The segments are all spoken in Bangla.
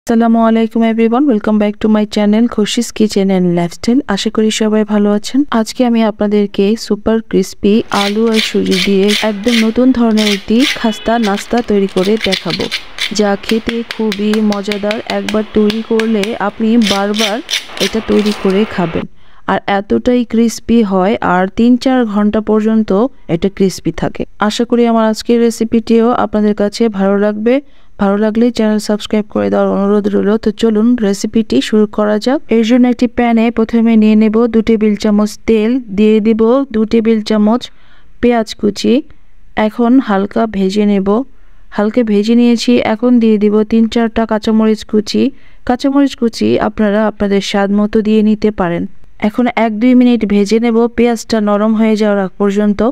আসসালামু আলাইকুম everyone, welcome back to my channel Khushi's kitchen and lifestyle. আশা করি সবাই ভালো আছেন। আজকে আমি আপনাদেরকে সুপার ক্রিস্পি আলু আর সুজি দিয়ে একদম নতুন ধরনের একটি খাস্তা নাস্তা তৈরি করে দেখাবো, যা খেতে খুবই মজাদার। একবার তৈরি করলে আপনি বারবার এটা তৈরি করে খাবেন, আর এতটাই ক্রিস্পি হয় আর ৩-৪ ঘন্টা পর্যন্ত এটা ক্রিস্পি থাকে। আশা করি আমার আজকের রেসিপিটিও আপনাদের কাছে ভালো লাগবে। ভালো লাগলে চ্যানেল সাবস্ক্রাইব করে দেওয়ার অনুরোধ রইল। তো চলুন রেসিপিটি শুরু করা যাক। এর জন্য একটি প্যানে প্রথমে নিয়ে নেব 2 টেবিল চামচ তেল, দিয়ে দিব 2 টেবিল চামচ পেঁয়াজ কুচি। এখন হালকা ভেজে নেব। হালকা ভেজে নিয়েছি। এখন দিয়ে দিব 3-4টা কাঁচামরিচ কুচি। কাঁচামরিচ কুচি আপনারা আপনাদের স্বাদ মতো দিয়ে নিতে পারেন। এখন 1-2 মিনিট ভেজে নেব পেঁয়াজটা নরম হয়ে যাওয়ার আগ পর্যন্ত।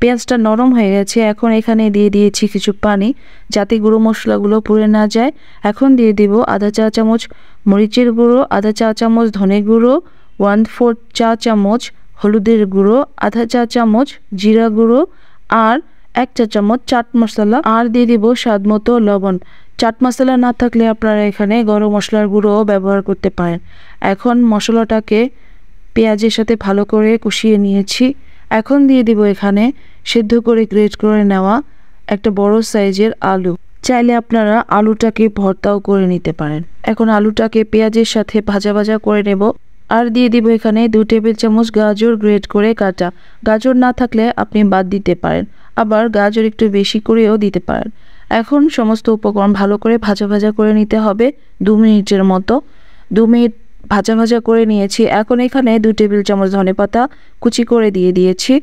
পেঁয়াজটা নরম হয়ে গেছে। এখন এখানে দিয়ে দিয়েছি কিছু পানি, যাতে গুঁড়ো মশলাগুলো পুড়ে না যায়। এখন দিয়ে দিব আধা চা চামচ মরিচের গুঁড়ো, আধা চা চামচ ধনে গুঁড়ো, 1/4 চা চামচ হলুদের গুঁড়ো, আধা চা চামচ জিরা গুঁড়ো, আর 1 চা চামচ চাট মশলা, আর দিয়ে দিব স্বাদ মতো লবণ। চাট মশলা না থাকলে আপনারা এখানে গরম মশলার গুঁড়ো ব্যবহার করতে পারেন। এখন মশলাটাকে পেঁয়াজের সাথে ভালো করে কষিয়ে নিয়েছি। এখন দিয়ে দিব এখানে সেদ্ধ করে গ্রেট করে নেওয়া একটা বড় সাইজের আলু। চাইলে আপনারা আলুটাকে ভর্তাও করে নিতে পারেন। এখন আলুটাকে পেঁয়াজের সাথে ভাজা ভাজা করে নেব। আর দিয়ে দিব এখানে 2 টেবিল চামচ গাজর গ্রেট করে কাটা। গাজর না থাকলে আপনি বাদ দিতে পারেন, আবার গাজর একটু বেশি করেও দিতে পারেন। এখন সমস্ত উপকরণ ভালো করে ভাজা ভাজা করে নিতে হবে 2 মিনিটের মতো। 2 মিনিট ভাজা ভাজা করে নিয়েছি। এখন এখানে 2 টেবিল চামচ ধনেপাতা কুচি করে দিয়ে দিয়েছি।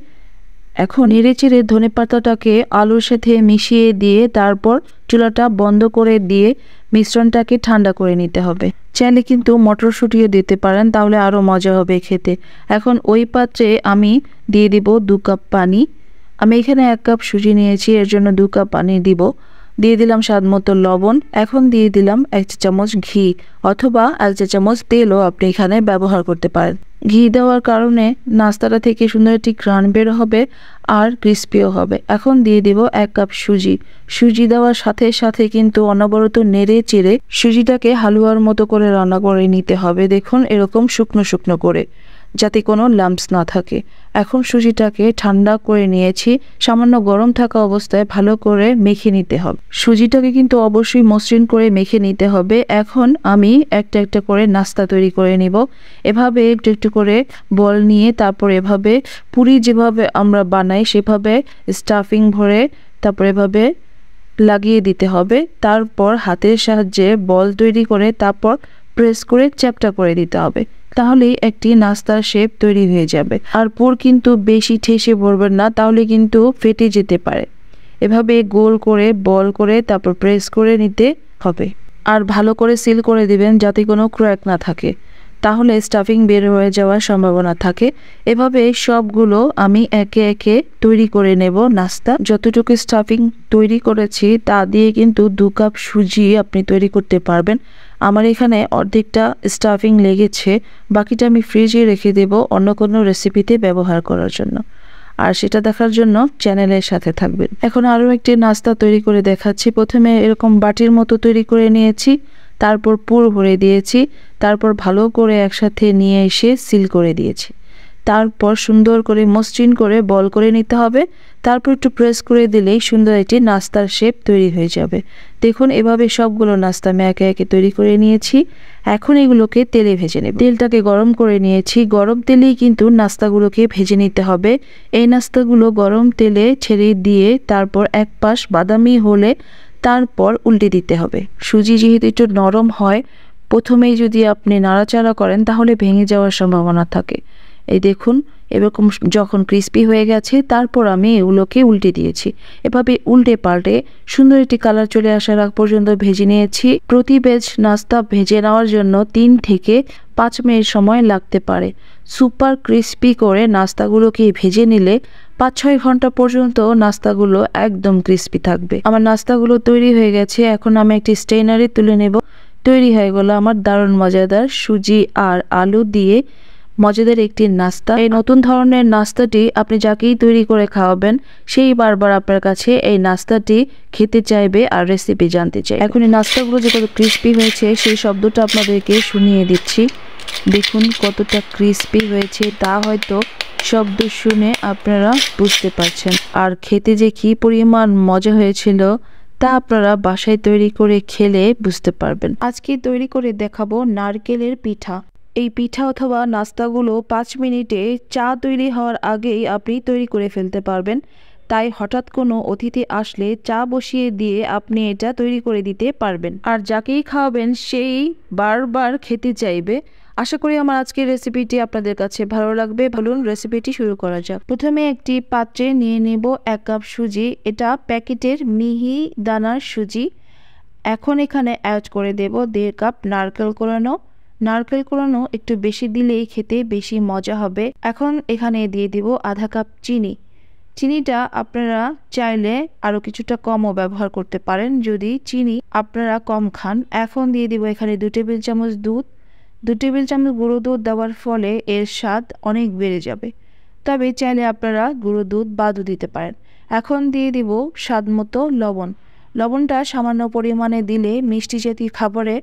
এখন নেড়েচেড়ে ধনেপাতাটাকে আলুর সাথে মিশিয়ে দিয়ে তারপর চুলাটা বন্ধ করে দিয়ে মিশ্রণটাকে ঠান্ডা করে নিতে হবে। চাইলে কিন্তু মটরশুঁটিও দিতে পারেন, তাহলে আরও মজা হবে খেতে। এখন ওই পাত্রে আমি দিয়ে দিব 2 কাপ পানি। আমি এখানে 1 কাপ সুজি নিয়েছি, এর জন্য 2 কাপ পানি দিব। দিয়ে দিলাম স্বাদ মতো লবণ। এখন দিয়ে দিলাম 1 চা চামচ ঘি, অথবা 1 চা চামচ তেলও আপনি এখানে ব্যবহার করতে পারেন। ঘি দেওয়ার কারণে নাস্তাটা থেকে সুন্দর একটি ঘ্রাণ বের হবে আর ক্রিস্পিও হবে। এখন দিয়ে দিব 1 কাপ সুজি। সুজি দেওয়ার সাথে সাথে কিন্তু অনবরত নেড়ে চেড়ে সুজিটাকে হালুয়ার মতো করে রান্না করে নিতে হবে। দেখুন এরকম শুকনো শুকনো করে, যাতে কোনো লাম্পস না থাকে। এখন সুজিটাকে ঠান্ডা করে নিয়েছি। সামান্য গরম থাকা অবস্থায় ভালো করে মেখে নিতে হবে। সুজিটাকে কিন্তু অবশ্যই মসৃণ করে মেখে নিতে হবে। এখন আমি একটা একটা করে নাস্তা তৈরি করে নিব। এভাবে একটু একটু করে বল নিয়ে তারপর এভাবে পুরি যেভাবে আমরা বানাই সেভাবে স্টাফিং ভরে তারপর এভাবে লাগিয়ে দিতে হবে। তারপর হাতের সাহায্যে বল তৈরি করে তারপর প্রেস করে চ্যাপটা করে দিতে হবে। তাহলেই একটি নাস্তার শেপ তৈরি হয়ে যাবে। আর পুর কিন্তু বেশি ঠেসে ভরবেন না, তাহলে কিন্তু ফেটে যেতে পারে। এভাবে গোল করে বল করে তারপর প্রেস করে নিতে হবে। আর ভালো করে সিল করে দিবেন যাতে কোনো ক্র্যাক না থাকে, তাহলে স্টাফিং বের হয়ে যাওয়ার সম্ভাবনা থাকে। এভাবে সবগুলো আমি একে একে তৈরি করে নেব নাস্তা। যতটুকু স্টাফিং তৈরি করেছি তা দিয়ে কিন্তু 2 কাপ সুজি আপনি তৈরি করতে পারবেন। আমার এখানে অর্ধেকটা স্টাফিং লেগেছে, বাকিটা আমি ফ্রিজে রেখে দেব অন্য কোনো রেসিপিতে ব্যবহার করার জন্য। আর সেটা দেখার জন্য চ্যানেলের সাথে থাকবেন। এখন আরও একটি নাস্তা তৈরি করে দেখাচ্ছি। প্রথমে এরকম বাটির মতো তৈরি করে নিয়েছি, তারপর পুর ভরে দিয়েছি, তারপর ভালো করে একসাথে নিয়ে এসে সিল করে দিয়েছি। তারপর সুন্দর করে মসৃণ করে বল করে নিতে হবে। তারপর একটু প্রেস করে দিলেই সুন্দর একটি নাস্তার শেপ তৈরি হয়ে যাবে। দেখুন এভাবে সবগুলো নাস্তা আমি একে একে তৈরি করে নিয়েছি। এখন এগুলোকে তেলে ভেজে নেব। তেলটাকে গরম করে নিয়েছি। গরম তেলেই কিন্তু নাস্তাগুলোকে ভেজে নিতে হবে। এই নাস্তাগুলো গরম তেলে ছেড়ে দিয়ে তারপর এক পাশ বাদামি হলে তারপর উল্টে দিতে হবে। সুজি যেহেতু একটু নরম হয়, প্রথমেই যদি আপনি নাড়াচাড়া করেন তাহলে ভেঙে যাওয়ার সম্ভাবনা থাকে। এই দেখুন এরকম যখন ক্রিস্পি হয়ে গেছে তারপর আমি এগুলোকে উল্টে দিয়েছি। এভাবে উল্টে পাল্টে সুন্দর একটি কালার চলে আসার আগ পর্যন্ত ভেজে নিয়েছি। প্রতি ব্যাচ নাস্তা ভেজে নেওয়ার জন্য 3 থেকে 5 মিনিট সময় লাগতে পারে। সুপার ক্রিস্পি করে নাস্তাগুলোকে ভেজে নিলে 5-6 ঘন্টা পর্যন্ত নাস্তাগুলো একদম ক্রিস্পি থাকবে। আমার নাস্তাগুলো তৈরি হয়ে গেছে। এখন আমি একটি স্ট্রেনারে তুলে নেব। তৈরি হয়ে গেল আমার দারুণ মজাদার সুজি আর আলু দিয়ে মজাদার একটি নাস্তা। এই নতুন ধরনের নাস্তাটি আপনি যাকেই তৈরি করে খাওয়াবেন সেই বারবার আপনার কাছে এই নাস্তাটি খেতে চাইবে আর রেসিপি জানতে চাইবে। এখন এই নাস্তাগুলো যে কত ক্রিস্পি হয়েছে সেই শব্দটা আপনাদেরকে শুনিয়ে দিচ্ছি। দেখুন কতটা ক্রিস্পি হয়েছে, তা হয়তো শব্দ শুনে আপনারা বুঝতে পারছেন। আর খেতে যে কি পরিমাণ মজা হয়েছিল তা আপনারা বাসায় তৈরি করে খেলে বুঝতে পারবেন। আজকে তৈরি করে দেখাবো নারকেলের পিঠা। এই পিঠা অথবা নাস্তাগুলো 5 মিনিটে চা তৈরি হওয়ার আগেই আপনি তৈরি করে ফেলতে পারবেন। তাই হঠাৎ কোনো অতিথি আসলে চা বসিয়ে দিয়ে আপনি এটা তৈরি করে দিতে পারবেন, আর যাকেই খাওয়াবেন সেই বারবার খেতে চাইবে। আশা করি আমার আজকের রেসিপিটি আপনাদের কাছে ভালো লাগবে। বলুন রেসিপিটি শুরু করা যাক। প্রথমে একটি পাত্রে নিয়ে নেব 1 কাপ সুজি। এটা প্যাকেটের মিহি দানার সুজি। এখন এখানে অ্যাড করে দেব 1.5 কাপ নারকেল কোরানো। নারকেল কোরানো একটু বেশি দিলেই খেতে বেশি মজা হবে। এখন এখানে দিয়ে দিব 1/2 কাপ চিনি। চিনিটা আপনারা চাইলে আরও কিছুটা কমও ব্যবহার করতে পারেন যদি চিনি আপনারা কম খান। এখন দিয়ে দিব এখানে 2 টেবিল চামচ দুধ। 2 টেবিল চামচ গুঁড়ো দুধ দেওয়ার ফলে এর স্বাদ অনেক বেড়ে যাবে, তবে চাইলে আপনারা গুঁড়ো দুধ বাদও দিতে পারেন। এখন দিয়ে দিব স্বাদ মতো লবণ। লবণটা সামান্য পরিমাণে দিলে মিষ্টি জাতীয় খাবারে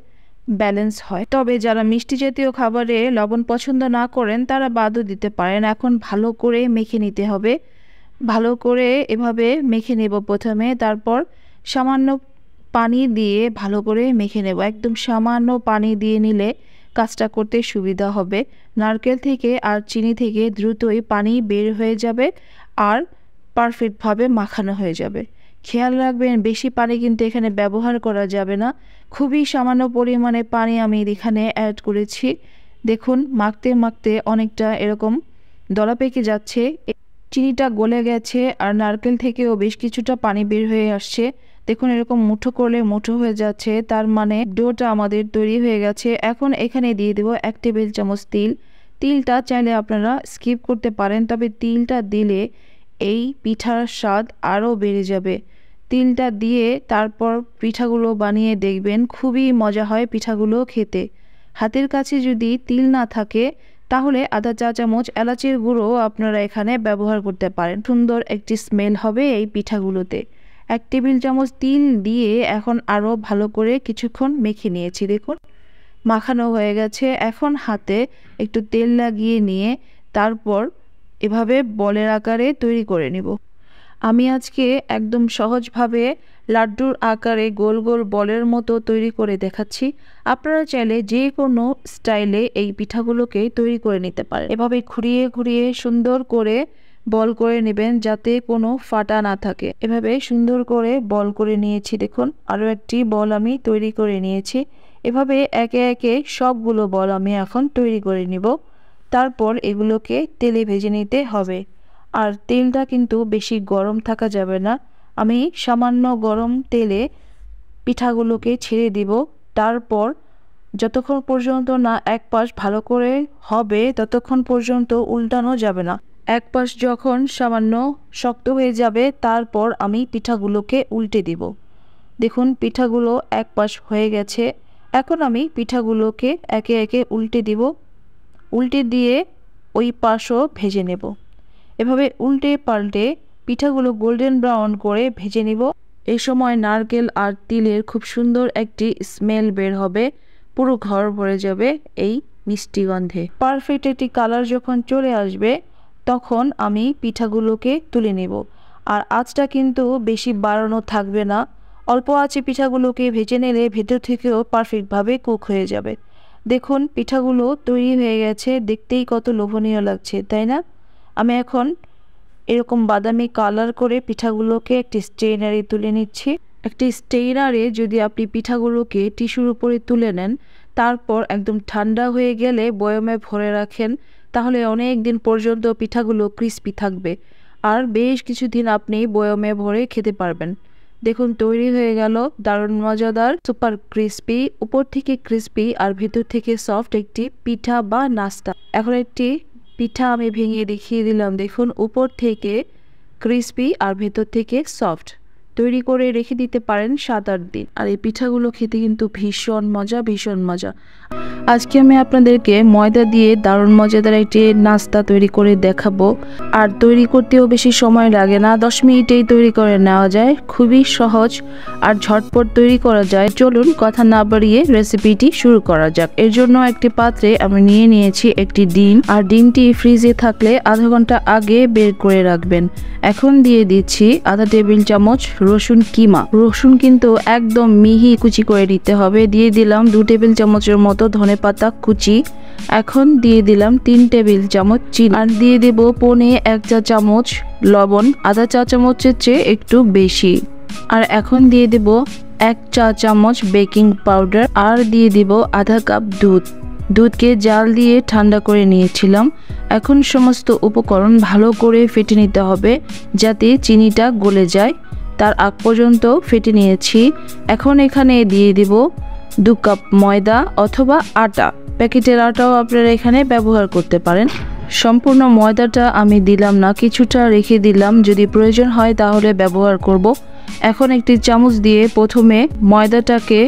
ব্যালেন্স হয়, তবে যারা মিষ্টি জাতীয় খাবারে লবণ পছন্দ না করেন তারা বাদও দিতে পারেন। এখন ভালো করে মেখে নিতে হবে। ভালো করে এভাবে মেখে নেব প্রথমে, তারপর সামান্য পানি দিয়ে ভালো করে মেখে নেব। একদম সামান্য পানি দিয়ে নিলে কাজটা করতে সুবিধা হবে। নারকেল থেকে আর চিনি থেকে দ্রুতই পানি বের হয়ে যাবে আর পারফেক্টভাবে মাখানো হয়ে যাবে। খেয়াল রাখবেন বেশি পানি কিন্তু এখানে ব্যবহার করা যাবে না। খুবই সামান্য পরিমাণে পানি আমি এখানে অ্যাড করেছি। দেখুন মাখতে মাখতে অনেকটা এরকম দলা পেকে যাচ্ছে, চিনিটা গলে গেছে আর নারকেল থেকেও বেশ কিছুটা পানি বের হয়ে আসছে। দেখুন এরকম মুঠো করলে মুঠো হয়ে যাচ্ছে, তার মানে ডোটা আমাদের তৈরি হয়ে গেছে। এখন এখানে দিয়ে দেব 1 টেবিল চামচ তিল। তিলটা চাইলে আপনারা স্কিপ করতে পারেন, তবে তিলটা দিলে এই পিঠার স্বাদ আরও বেড়ে যাবে। তিলটা দিয়ে তারপর পিঠাগুলো বানিয়ে দেখবেন, খুবই মজা হয় পিঠাগুলো খেতে। হাতের কাছে যদি তিল না থাকে তাহলে আধা চা চামচ এলাচের গুঁড়ো আপনারা এখানে ব্যবহার করতে পারেন। সুন্দর একটি স্মেল হবে এই পিঠাগুলোতে। 1 টেবিল চামচ তিল দিয়ে এখন আরও ভালো করে কিছুক্ষণ মেখে নিয়েছি। দেখুন মাখানো হয়ে গেছে। এখন হাতে একটু তেল লাগিয়ে নিয়ে তারপর এভাবে বলের আকারে তৈরি করে নিব। আমি আজকে একদম সহজভাবে লাড্ডুর আকারে গোল গোল বলের মতো তৈরি করে দেখাচ্ছি। আপনারা চাইলে যে কোনো স্টাইলে এই পিঠাগুলোকে তৈরি করে নিতে পারেন। এভাবে ঘুরিয়ে ঘুরিয়ে সুন্দর করে বল করে নেবেন যাতে কোনো ফাটা না থাকে। এভাবে সুন্দর করে বল করে নিয়েছি। দেখুন আরও একটি বল আমি তৈরি করে নিয়েছি। এভাবে একে একে সবগুলো বল আমি এখন তৈরি করে নিব। তারপর এগুলোকে তেলে ভেজে নিতে হবে। আর তেলটা কিন্তু বেশি গরম থাকা যাবে না। আমি সামান্য গরম তেলে পিঠাগুলোকে ছেড়ে দিব। তারপর যতক্ষণ পর্যন্ত না এক পাশ ভালো করে হবে ততক্ষণ পর্যন্ত উল্টানো যাবে না। এক পাশ যখন সামান্য শক্ত হয়ে যাবে তারপর আমি পিঠাগুলোকে উল্টে দিব। দেখুন পিঠাগুলো এক পাশ হয়ে গেছে। এখন আমি পিঠাগুলোকে একে একে উল্টে দিব। উল্টে দিয়ে ওই পাশও ভেজে নেব। এভাবে উল্টে পাল্টে পিঠাগুলো গোল্ডেন ব্রাউন করে ভেজে নিব। এই সময় নারকেল আর তিলের খুব সুন্দর একটি স্মেল বের হবে, পুরো ঘর ভরে যাবে এই মিষ্টি গন্ধে। পারফেক্ট একটি কালার যখন চলে আসবে তখন আমি পিঠাগুলোকে তুলে নেব। আর আঁচটা কিন্তু বেশি বাড়ানো থাকবে না, অল্প আঁচে পিঠাগুলোকে ভেজে নিলে ভেতর থেকেও পারফেক্টভাবে কুক হয়ে যাবে। দেখুন পিঠাগুলো তৈরি হয়ে গেছে, দেখতেই কত লোভনীয় লাগছে তাই না? আমি এখন এরকম বাদামি কালার করে পিঠাগুলোকে একটি স্ট্রেনারে তুলে নিচ্ছি। একটি স্ট্রেনারে যদি আপনি পিঠাগুলোকে টিস্যুর উপরে তুলে নেন, তারপর একদম ঠান্ডা হয়ে গেলে বয়মে ভরে রাখেন, তাহলে অনেক দিন পর্যন্ত পিঠাগুলো ক্রিস্পি থাকবে আর বেশ কিছুদিন আপনি বয়মে ভরে খেতে পারবেন। দেখুন তৈরি হয়ে গেল দারুণ মজাদার সুপার ক্রিস্পি, উপর থেকে ক্রিস্পি আর ভেতর থেকে সফট একটি পিঠা বা নাস্তা। এখন একটি পিঠা আমি ভেঙে দেখিয়ে দিলাম। দেখুন উপর থেকে ক্রিস্পি আর ভেতর থেকে সফট। তৈরি করে রেখে দিতে পারেন 7-8 দিন। আর এই পিঠাগুলো খেতে কিন্তু ভীষণ মজা, ভীষণ মজা। আজকে আমি আপনাদেরকে ময়দা দিয়ে দারুণ মজাদার একটি নাস্তা তৈরি করে দেখাবো। আর তৈরি করতেও বেশি সময় লাগে না, 10 মিনিটেই তৈরি করে নেওয়া যায়। খুবই সহজ আর ঝটপট তৈরি করা যায়। চলুন কথা না বাড়িয়ে রেসিপিটি শুরু করা যাক। এর জন্য একটি পাত্রে আমি নিয়েছি একটি ডিম, আর ডিমটি ফ্রিজে থাকলে আধা ঘন্টা আগে বের করে রাখবেন। এখন দিয়ে দিচ্ছি আধা টেবিল চামচ রসুন কিমা। রসুন কিন্তু একদম মিহি কুচি করে দিতে হবে। দিয়ে দিলাম 2 টেবিল চামচের মতো ধনেপাতা কুচি। এখন দিয়ে দিলাম 3 টেবিল চামচ চিনি, আর দিয়ে দেব 1 চা চামচ লবণ, আধা চা চামচের চেয়ে একটু বেশি। আর এখন দিয়ে দেব 1 চা চামচ বেকিং পাউডার, আর দিয়ে দেব আধা কাপ দুধ। দুধকে জাল দিয়ে ঠান্ডা করে নিয়েছিলাম। এখন সমস্ত উপকরণ ভালো করে ফেটে নিতে হবে যাতে চিনিটা গলে যায়। তার আগ পর্যন্ত ফেটে নিয়েছি। এখন এখানে দিয়ে দেব 2 কাপ ময়দা অথবা আটা। প্যাকেটের আটাও আপনারা এখানে ব্যবহার করতে পারেন। সম্পূর্ণ ময়দাটা আমি দিলাম না, কিছুটা রেখে দিলাম, যদি প্রয়োজন হয় তাহলে ব্যবহার করব। এখন একটি চামচ দিয়ে প্রথমে ময়দাটাকে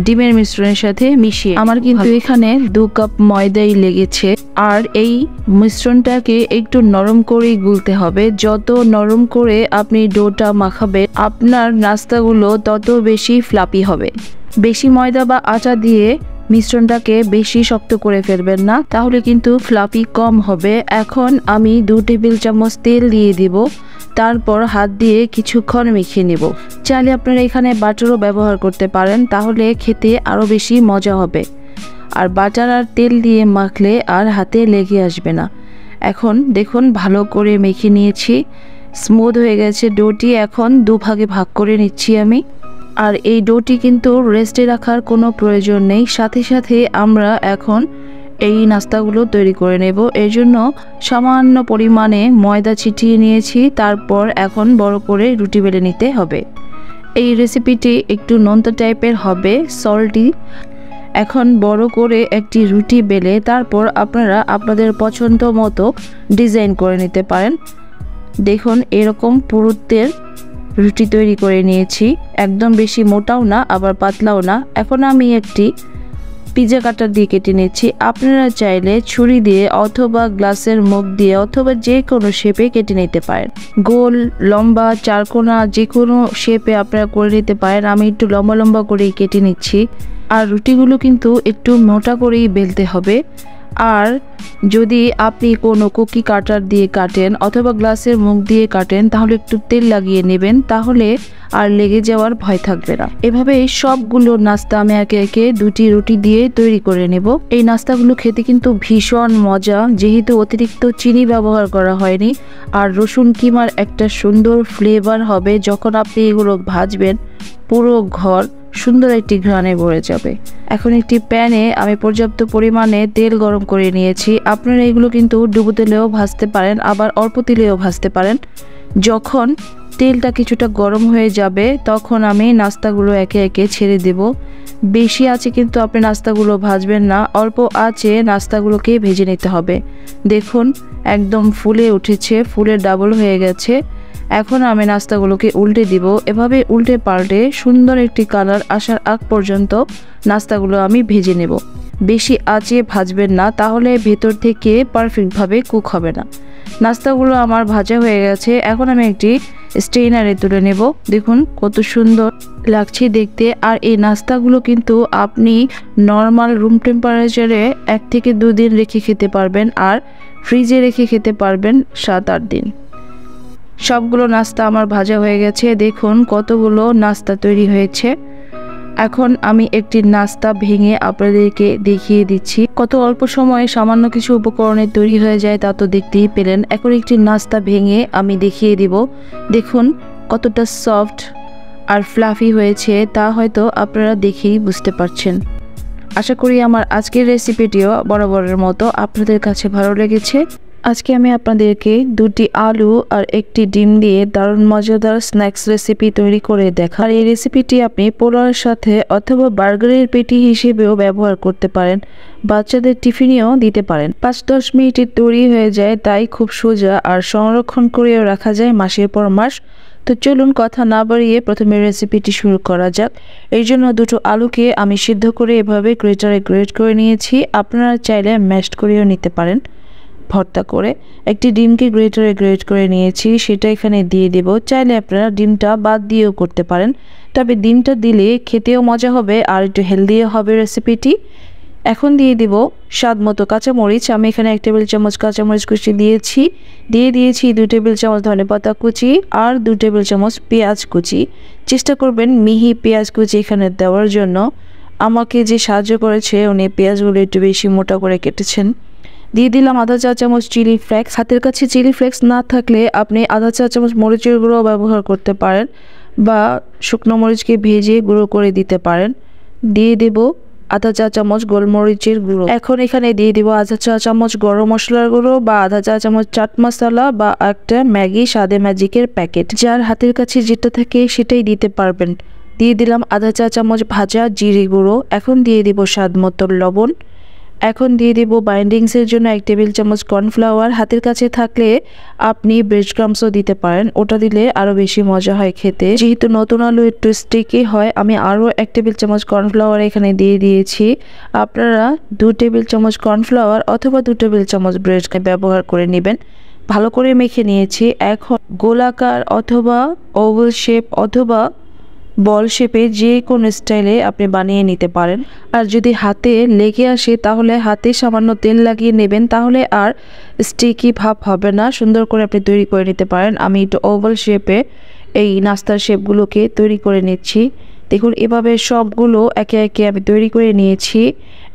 ডিমের মিশ্রণের সাথে মিশিয়ে, আমার কিন্তু এখানে 2 কাপ ময়দাই লেগেছে। আর এই মিশ্রণটাকে একটু নরম করেই গুলতে হবে। যত নরম করে আপনি ডোটা মাখাবেন, আপনার নাস্তাগুলো তত বেশি ফ্লাপি হবে। বেশি ময়দা বা আটা দিয়ে মিশ্রণটাকে বেশি শক্ত করে ফেলবেন না, তাহলে কিন্তু ফ্লাপি কম হবে। এখন আমি 2 টেবিল চামচ তেল দিয়ে দিব, তারপর হাত দিয়ে কিছুক্ষণ মেখে নেব। চাইলে আপনারা এখানে বাটারও ব্যবহার করতে পারেন, তাহলে খেতে আরও বেশি মজা হবে। আর বাটার আর তেল দিয়ে মাখলে আর হাতে লেগে আসবে না। এখন দেখুন ভালো করে মেখে নিয়েছি, স্মুথ হয়ে গেছে ডোটি। এখন 2 ভাগে ভাগ করে নিচ্ছি আমি। আর এই ডোটি কিন্তু রেস্টে রাখার কোনো প্রয়োজন নেই, সাথে সাথে আমরা এখন এই নাস্তাগুলো তৈরি করে নেব। এর জন্য সামান্য পরিমাণে ময়দা ছিটিয়ে নিয়েছি, তারপর এখন বড় করে রুটি বেলে নিতে হবে। এই রেসিপিটি একটু নোনতা টাইপের হবে, সল্টি। এখন বড় করে একটি রুটি বেলে তারপর আপনারা আপনাদের পছন্দ মতো ডিজাইন করে নিতে পারেন। দেখুন এরকম পুরুত্বের রুটি তৈরি করে নিয়েছি, একদম বেশি মোটাও না আবার পাতলাও না। এখন আমি একটি পিৎজা কাটার দিয়ে কেটে নিচ্ছি। আপনারা চাইলে ছুরি দিয়ে অথবা গ্লাসের মুখ দিয়ে অথবা যে কোনো শেপে কেটে নিতে পারেন। গোল, লম্বা, চারকোনা যে কোনো শেপে আপনারা করে নিতে পারেন। আমি একটু লম্বা লম্বা করেই কেটে নিচ্ছি। আর রুটিগুলো কিন্তু একটু মোটা করেই বেলতে হবে। আর যদি আপনি কোনো কুকি কাটার দিয়ে কাটেন অথবা গ্লাসের মুখ দিয়ে কাটেন, তাহলে একটু তেল লাগিয়ে নেবেন, তাহলে আর লেগে যাওয়ার ভয় থাকবে না। এভাবে সবগুলো নাস্তা আমি একে একে 2টি রুটি দিয়ে তৈরি করে নেব। এই নাস্তাগুলো খেতে কিন্তু ভীষণ মজা, যেহেতু অতিরিক্ত চিনি ব্যবহার করা হয়নি। আর রসুন কিমার একটা সুন্দর ফ্লেভার হবে। যখন আপনি এগুলো ভাজবেন, পুরো ঘর সুন্দর একটি ঘ্রাণে ভরে যাবে। এখন একটি প্যানে আমি পর্যাপ্ত পরিমাণে তেল গরম করে নিয়েছি। আপনারা এগুলো কিন্তু ডুবো তেলেও ভাজতে পারেন, আবার অল্প তেলেও ভাজতে পারেন। যখন তেলটা কিছুটা গরম হয়ে যাবে, তখন আমি নাস্তাগুলো একে একে ছেড়ে দেব। বেশি আঁচে কিন্তু আপনি নাস্তাগুলো ভাজবেন না, অল্প আঁচে নাস্তাগুলোকে ভেজে নিতে হবে। দেখুন একদম ফুলে উঠেছে, ফুলে ডাবল হয়ে গেছে। এখন আমি নাস্তাগুলোকে উল্টে দিব। এভাবে উল্টে পাল্টে সুন্দর একটি কালার আসার আগ পর্যন্ত নাস্তাগুলো আমি ভেজে নেব। বেশি আঁচে ভাজবেন না, তাহলে ভেতর থেকে পারফেক্টভাবে কুক হবে না। নাস্তাগুলো আমার ভাজা হয়ে গেছে। এখন আমি একটি স্ট্রেনারে তুলে নেব। দেখুন কত সুন্দর লাগছে দেখতে। আর এই নাস্তাগুলো কিন্তু আপনি নর্মাল রুম টেম্পারেচারে 1 থেকে 2 দিন রেখে খেতে পারবেন, আর ফ্রিজে রেখে খেতে পারবেন 7-8 দিন। সবগুলো নাস্তা আমার ভাজা হয়ে গেছে। দেখুন কতগুলো নাস্তা তৈরি হয়েছে। এখন আমি একটি নাস্তা ভেঙে আপনাদেরকে দেখিয়ে দিচ্ছি। কত অল্প সময়ে সামান্য কিছু উপকরণে তৈরি হয়ে যায়, তা তো দেখতেই পেলেন। এখন একটি নাস্তা ভেঙে আমি দেখিয়ে দিব। দেখুন কতটা সফট আর ফ্লাফি হয়েছে, তা হয়তো আপনারা দেখেই বুঝতে পারছেন। আশা করি আমার আজকের রেসিপিটিও বরাবরের মতো আপনাদের কাছে ভালো লেগেছে। আজকে আমি আপনাদেরকে 2টি আলু আর একটি ডিম দিয়ে দারুণ মজাদার স্ন্যাক্স রেসিপি তৈরি করে দেখা। আর এই রেসিপিটি আপনি পোলাওয়ের সাথে অথবা বার্গারের পেটি হিসেবেও ব্যবহার করতে পারেন, বাচ্চাদের টিফিনেও দিতে পারেন। 5-10 মিনিটে তৈরি হয়ে যায়, তাই খুব সোজা, আর সংরক্ষণ করেও রাখা যায় মাসের পর মাস। তো চলুন কথা না বাড়িয়ে প্রথমে রেসিপিটি শুরু করা যাক। এর জন্য দুটো আলুকে আমি সিদ্ধ করে এভাবে গ্রেটারে গ্রেট করে নিয়েছি। আপনারা চাইলে ম্যাশড করেও নিতে পারেন ভর্তা করে। একটি ডিমকে গ্রেটারে গ্রেট করে নিয়েছি, সেটা এখানে দিয়ে দেব। চাইলে আপনারা ডিমটা বাদ দিয়েও করতে পারেন, তবে ডিমটা দিলে খেতেও মজা হবে আর একটু হেলদিও হবে রেসিপিটি। এখন দিয়ে দেব স্বাদ মতো কাঁচামরিচ। আমি এখানে 1 টেবিল চামচ কাঁচামরিচ কুচি দিয়েছি। দিয়ে দিয়েছি 2 টেবিল চামচ ধনেপাতা কুচি আর 2 টেবিল চামচ পেঁয়াজ কুচি। চেষ্টা করবেন মিহি পেঁয়াজ কুচি এখানে দেওয়ার জন্য। আমাকে যে সাহায্য করেছে উনি পেঁয়াজগুলো একটু বেশি মোটা করে কেটেছেন। দিয়ে দিলাম আধা চা চামচ চিলি ফ্লেক্স। হাতের কাছে চিলি ফ্লেক্স না থাকলে আপনি আধা চা চামচ মরিচের গুঁড়ো ব্যবহার করতে পারেন বা শুকনো মরিচকে ভেজে গুঁড়ো করে দিতে পারেন। দিয়ে দেব আধা চা চামচ গোলমরিচের গুঁড়ো। এখন এখানে দিয়ে দিব আধা চা চামচ গরম মশলার গুঁড়ো বা আধা চা চামচ চাট মশলা বা একটা ম্যাগি স্বাদে ম্যাজিকের প্যাকেট। যার হাতের কাছে যেটা থাকে সেটাই দিতে পারবেন। দিয়ে দিলাম আধা চা চামচ ভাজা জিরে গুঁড়ো। এখন দিয়ে দিব স্বাদ মতো লবণ। এখন দিয়ে দেব বাইন্ডিংসের জন্য 1 টেবিল চামচ কর্নফ্লাওয়ার। হাতের কাছে থাকলে আপনি ব্রেড ক্রাম্বসও দিতে পারেন, ওটা দিলে আরও বেশি মজা হয় খেতে। যেহেতু নতুন আলু একটু স্টিকি হয়, আমি আরও 1 টেবিল চামচ কর্নফ্লাওয়ার এখানে দিয়ে দিয়েছি। আপনারা 2 টেবিল চামচ কর্নফ্লাওয়ার অথবা 2 টেবিল চামচ ব্রেড ব্যবহার করে নেবেন। ভালো করে মেখে নিয়েছি। এখন গোলাকার অথবা ওভাল শেপ অথবা বল শেপে যে কোনো স্টাইলে আপনি বানিয়ে নিতে পারেন। আর যদি হাতে লেগে আসে তাহলে হাতে সামান্য তেল লাগিয়ে নেবেন, তাহলে আর স্টিকি ভাব হবে না। সুন্দর করে আপনি তৈরি করে নিতে পারেন। আমি একটু ওভাল শেপে এই নাস্তার শেপগুলোকে তৈরি করে নিচ্ছি। দেখুন এভাবে সবগুলো একে একে আমি তৈরি করে নিয়েছি।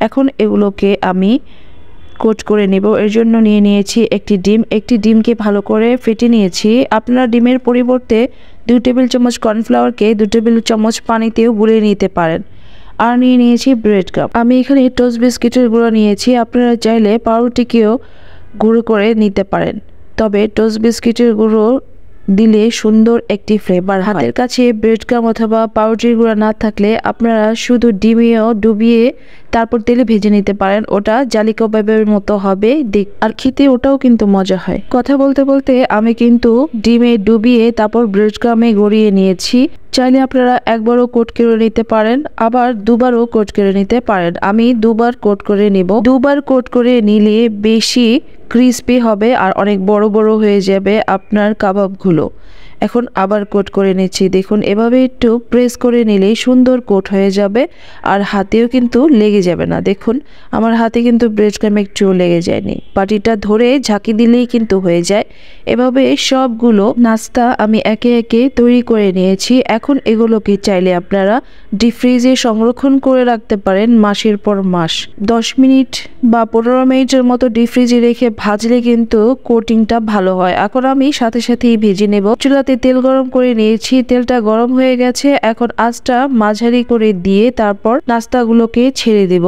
এখন এগুলোকে আমি কোট করে নেব। এর জন্য নিয়ে নিয়েছি একটি ডিম। একটি ডিমকে ভালো করে ফেটে নিয়েছি। আপনারা ডিমের পরিবর্তে 2 টেবিল চামচ কর্নফ্লাওয়ারকে 2 টেবিল চামচ পানিতেও গুলিয়ে নিতে পারেন। আর নিয়ে নিয়েছি ব্রেড ক্রাম্ব। আমি এখানে টোস্ট বিস্কিটের গুঁড়ো নিয়েছি। আপনারা চাইলে পাউরুটিকেও গুঁড়ো করে নিতে পারেন, তবে টোস্ট বিস্কিটের গুঁড়ো দিলে সুন্দর একটি ফ্লেভার। হাতের কাছে ব্রেড ক্রাম্ব অথবা পাউরুটির গুঁড়া না থাকলে আপনারা শুধু ডিমেও ডুবিয়ে তারপর তেলে ভেজে নিতে পারেন। ওটা জালি কাবাবের মতো হবে আর খেতে ওটাও কিন্তু মজা হয়। কথা বলতে বলতে আমি কিন্তু ডিমে ডুবিয়ে তারপর ব্রেড ক্রাম্বে গড়িয়ে নিয়েছি। চাইলে আপনারা একবারও কোট করে নিতে পারেন, আবার দুবারও কোট করে নিতে পারেন। আমি দুবার কোট করে নেব। দুবার কোট করে নিলে বেশি ক্রিস্পি হবে আর অনেক বড় বড় হয়ে যাবে আপনার কাবাবগুলো। এখন আবার কোট করে নিচ্ছি। দেখুন এভাবে একটু প্রেস করে নিলেই সুন্দর কোট হয়ে যাবে আর হাতেও কিন্তু লেগে যাবে না। দেখুন আমার হাতে কিন্তু ব্রেড ক্রাম্ব একটুও লেগে যায়নি। বাটিটা ধরে ঝাঁকি দিলেই কিন্তু হয়ে যায়। এভাবে সবগুলো নাস্তা আমি একে একে তৈরি করে নিয়েছি। এখন এগুলোকে চাইলে আপনারা ডিপ ফ্রিজে সংরক্ষণ করে রাখতে পারেন মাসের পর মাস। 10 মিনিট বা 15 মিনিটের মতো ডিপ ফ্রিজে রেখে ভাজলে কিন্তু কোটিংটা ভালো হয়। এখন আমি সাথে সাথেই ভেজে নেব। চুলাতে তেল গরম করে নিয়েছি। তেলটা গরম হয়ে গেছে। এখন আঁচটা মাঝারি করে দিয়ে তারপর নাস্তাগুলোকে ছেড়ে দেব।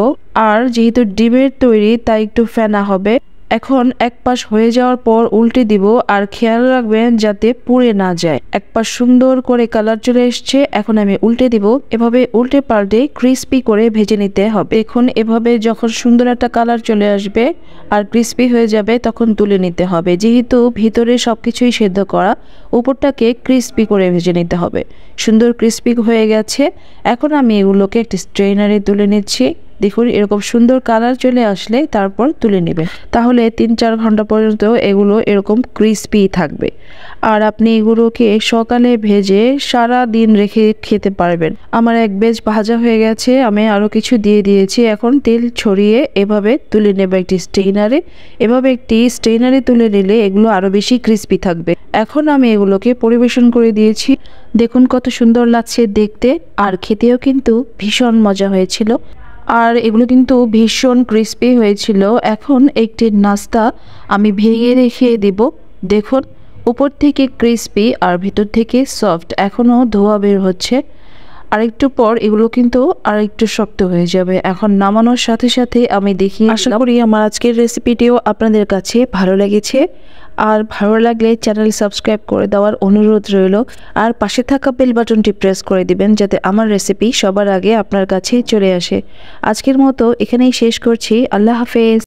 আর যেহেতু ডিমের তৈরি তাই একটু ফেনা হবে। এখন এক পাশ হয়ে যাওয়ার পর উল্টে দিব আর খেয়াল রাখবেন যাতে পুড়ে না যায়। এক পাশ সুন্দর করে কালার চলে এসছে। এখন আমি উল্টে দিব। এভাবে উল্টে পাল্টে ক্রিস্পি করে ভেজে নিতে হবে। এখন এভাবে যখন সুন্দর একটা কালার চলে আসবে আর ক্রিস্পি হয়ে যাবে তখন তুলে নিতে হবে। যেহেতু ভিতরে সবকিছুই সেদ্ধ করা, উপরটাকে ক্রিস্পি করে ভেজে নিতে হবে। সুন্দর ক্রিস্পি হয়ে গেছে। এখন আমি এগুলোকে একটি স্ট্রেনারে তুলে নিচ্ছি। দেখুন এরকম সুন্দর কালার চলে আসলে তারপর তুলে নেবেন। তাহলে 3-4 ঘন্টা পর্যন্ত এগুলো এরকম ক্রিস্পি থাকবে। আর আপনি এগুলোকে সকালে ভেজে সারা দিন রেখে খেতে পারবেন। আমার এক বেশ ভাজা হয়ে গেছে। আমি আরও কিছু দিয়ে দিয়েছি। এখন তেল ছড়িয়ে এভাবে তুলে নেব একটি স্ট্রেনারে। এভাবে একটি স্ট্রেনারে তুলে নিলে এগুলো আরও বেশি ক্রিস্পি থাকবে। এখন আমি এগুলোকে পরিবেশন করে দিয়েছি। দেখুন কত সুন্দর লাগছে দেখতে আর খেতেও কিন্তু ভীষণ মজা হয়েছিল। আর এগুলো কিন্তু ভীষণ ক্রিস্পি হয়েছিল। এখন একটি নাস্তা আমি ভেঙে রেখে দেব। দেখুন উপর থেকে ক্রিস্পি আর ভিতর থেকে সফট, এখনও ধোয়া বের হচ্ছে। আরেকটু পর এগুলো কিন্তু আরেকটু শক্ত হয়ে যাবে। এখন নামানোর সাথে সাথে আমি দেখি। আশা করি আমার আজকের রেসিপিটিও আপনাদের কাছে ভালো লেগেছে। আর ভালো লাগলে চ্যানেল সাবস্ক্রাইব করে দেওয়ার অনুরোধ রইল। আর পাশে থাকা বেল বাটনটি প্রেস করে দিবেন যাতে আমার রেসিপি সবার আগে আপনার কাছে চলে আসে। আজকের মতো এখানেই শেষ করছি। আল্লাহ হাফেজ।